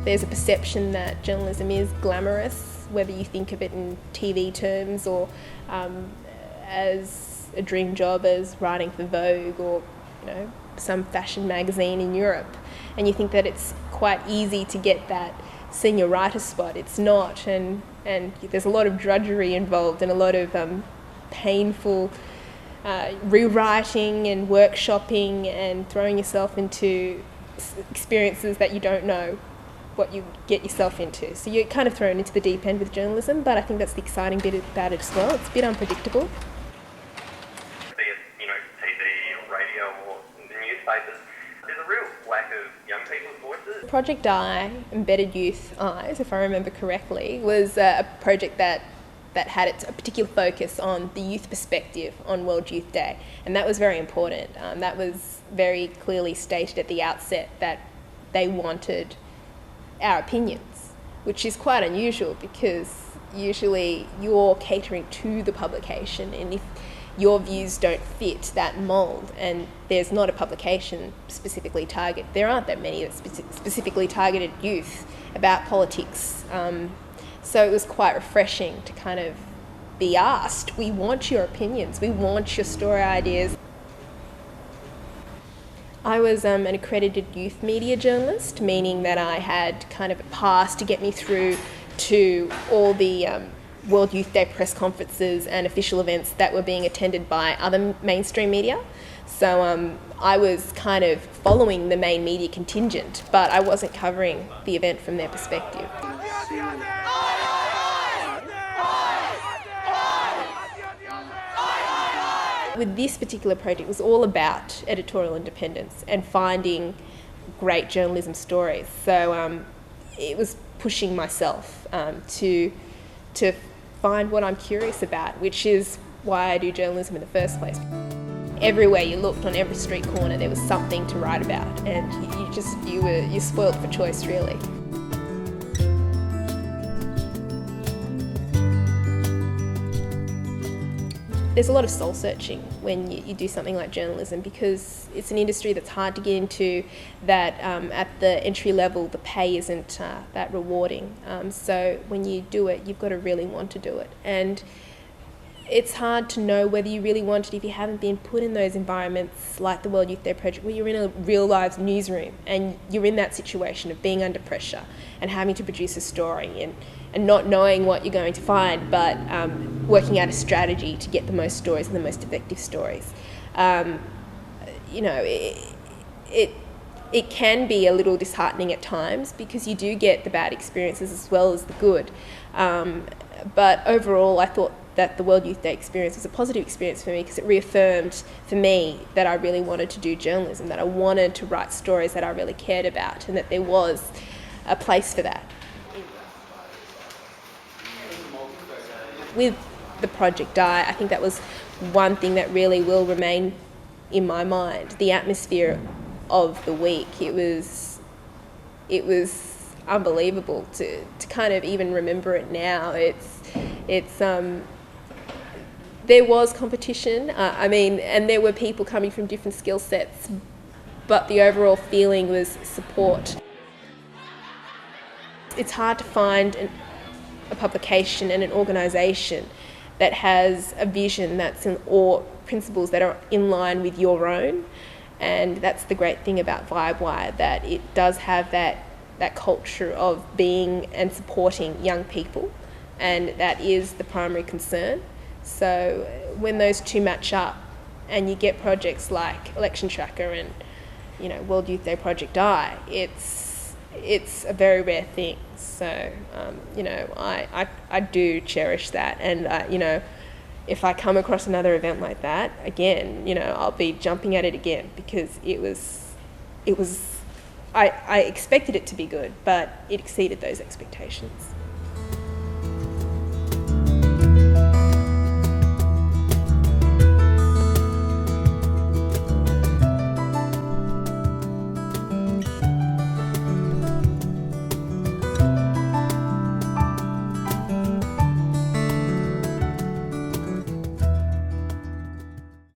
There's a perception that journalism is glamorous, whether you think of it in TV terms or as a dream job as writing for Vogue or some fashion magazine in Europe, and you think that it's quite easy to get that senior writer spot. It's not, and there's a lot of drudgery involved and a lot of painful rewriting and workshopping and throwing yourself into experiences that you don't know what you get yourself into. So you're kind of thrown into the deep end with journalism, but I think that's the exciting bit about it as well. It's a bit unpredictable. Be it, TV or radio or the newspapers, there's a real lack of young people's voices. Project I, Embedded Youth Eyes, if I remember correctly, was a project that had a particular focus on the youth perspective on World Youth Day, and that was very important. That was very clearly stated at the outset that they wanted our opinions, which is quite unusual because usually you're catering to the publication, and if your views don't fit that mould and there's not a publication specifically targeted, there aren't that many that specifically targeted youth about politics. So it was quite refreshing to kind of be asked, we want your opinions, we want your story ideas. I was an accredited youth media journalist, meaning that I had kind of a pass to get me through to all the World Youth Day press conferences and official events that were being attended by other mainstream media. So I was kind of following the main media contingent, but I wasn't covering the event from their perspective. With this particular project, it was all about editorial independence and finding great journalism stories. So it was pushing myself to find what I'm curious about, which is why I do journalism in the first place. Everywhere you looked, on every street corner, there was something to write about, and you're spoiled for choice, really. There's a lot of soul searching when you do something like journalism, because it's an industry that's hard to get into, that at the entry level the pay isn't that rewarding. So when you do it, you've got to really want to do it. And it's hard to know whether you really want it if you haven't been put in those environments like the World Youth Day project, where you're in a real live newsroom and you're in that situation of being under pressure and having to produce a story and not knowing what you're going to find, but working out a strategy to get the most stories and the most effective stories. It can be a little disheartening at times, because you do get the bad experiences as well as the good. But overall, I thought that the World Youth Day experience was a positive experience for me, because it reaffirmed for me that I really wanted to do journalism, that I wanted to write stories that I really cared about, and that there was a place for that. With the Project I think that was one thing that really will remain in my mind. The atmosphere of the week, it was unbelievable to kind of even remember it now. There was competition, and there were people coming from different skill sets, but the overall feeling was support. It's hard to find a publication and an organisation that has a vision or principles that are in line with your own, and that's the great thing about Vibewire, that it does have that culture of being and supporting young people, and that is the primary concern. So when those two match up and you get projects like Election Tracker and World Youth Day Project I, it's a very rare thing. So I do cherish that, and if I come across another event like that again, I'll be jumping at it again, because I expected it to be good, but it exceeded those expectations.